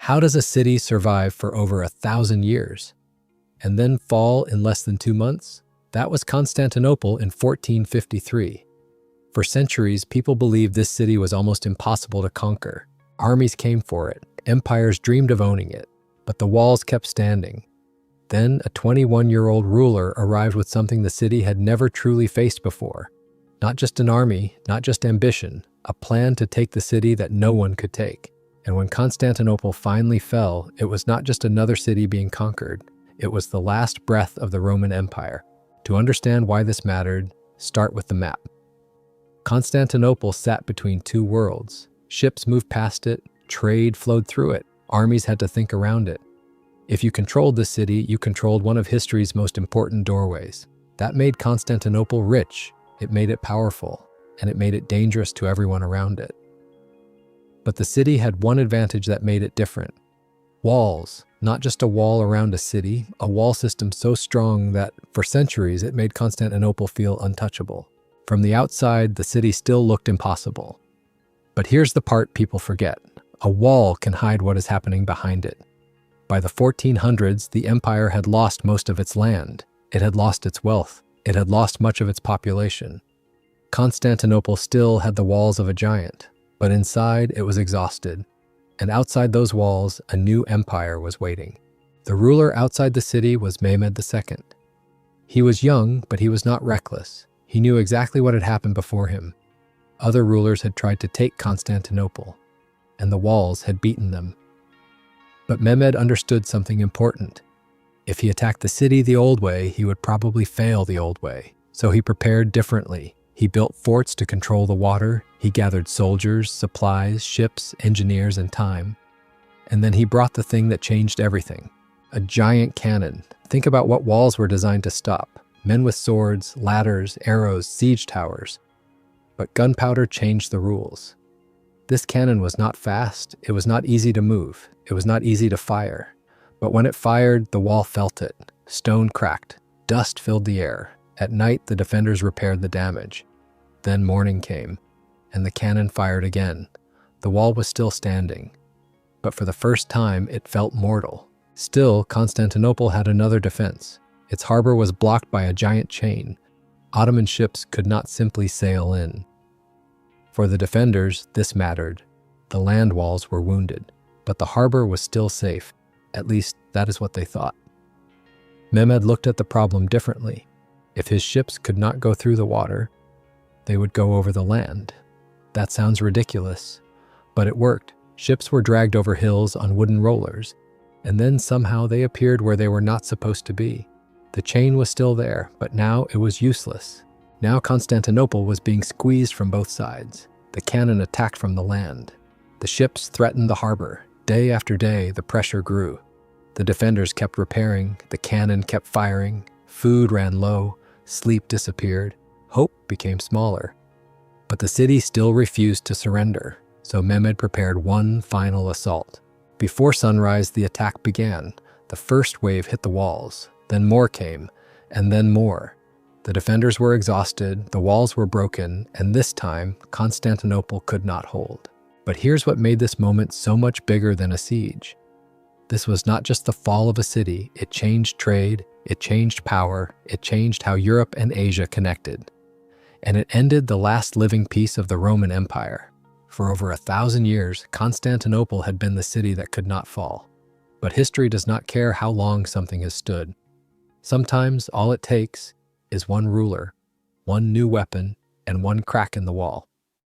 How does a city survive for over 1,000 years and then fall in less than 2 months? That was Constantinople in 1453. For centuries, people believed this city was almost impossible to conquer. Armies came for it, empires dreamed of owning it, but the walls kept standing. Then a 21-year-old ruler arrived with something the city had never truly faced before. Not just an army, not just ambition, a plan to take the city that no one could take. And when Constantinople finally fell, it was not just another city being conquered, it was the last breath of the Roman Empire. To understand why this mattered, start with the map. Constantinople sat between two worlds. Ships moved past it, trade flowed through it, armies had to think around it. If you controlled the city, you controlled one of history's most important doorways. That made Constantinople rich, it made it powerful, and it made it dangerous to everyone around it. But the city had one advantage that made it different. Walls, not just a wall around a city, a wall system so strong that, for centuries, it made Constantinople feel untouchable. From the outside, the city still looked impossible. But here's the part people forget. A wall can hide what is happening behind it. By the 1400s, the empire had lost most of its land. It had lost its wealth. It had lost much of its population. Constantinople still had the walls of a giant, but inside it was exhausted. And outside those walls, a new empire was waiting. The ruler outside the city was Mehmed II. He was young, but he was not reckless. He knew exactly what had happened before him. Other rulers had tried to take Constantinople, and the walls had beaten them. But Mehmed understood something important. If he attacked the city the old way, he would probably fail the old way. So he prepared differently. He built forts to control the water. He gathered soldiers, supplies, ships, engineers, and time. And then he brought the thing that changed everything. A giant cannon. Think about what walls were designed to stop. Men with swords, ladders, arrows, siege towers. But gunpowder changed the rules. This cannon was not fast. It was not easy to move. It was not easy to fire. But when it fired, the wall felt it. Stone cracked. Dust filled the air. At night, the defenders repaired the damage. Then morning came, and the cannon fired again. The wall was still standing. But for the first time, it felt mortal. Still, Constantinople had another defense. Its harbor was blocked by a giant chain. Ottoman ships could not simply sail in. For the defenders, this mattered. The land walls were wounded, but the harbor was still safe. At least, that is what they thought. Mehmed looked at the problem differently. If his ships could not go through the water, they would go over the land. That sounds ridiculous, but it worked. Ships were dragged over hills on wooden rollers, and then somehow they appeared where they were not supposed to be. The chain was still there, but now it was useless. Now Constantinople was being squeezed from both sides. The cannon attacked from the land. The ships threatened the harbor. Day after day, the pressure grew. The defenders kept repairing, the cannon kept firing, food ran low, sleep disappeared, hope became smaller. But the city still refused to surrender, so Mehmed prepared one final assault. Before sunrise, the attack began. The first wave hit the walls, then more came, and then more. The defenders were exhausted, the walls were broken, and this time, Constantinople could not hold. But here's what made this moment so much bigger than a siege. This was not just the fall of a city, it changed trade, it changed power, it changed how Europe and Asia connected. And it ended the last living piece of the Roman Empire. For over 1,000 years, Constantinople had been the city that could not fall. But history does not care how long something has stood. Sometimes all it takes is one ruler, one new weapon, and one crack in the wall.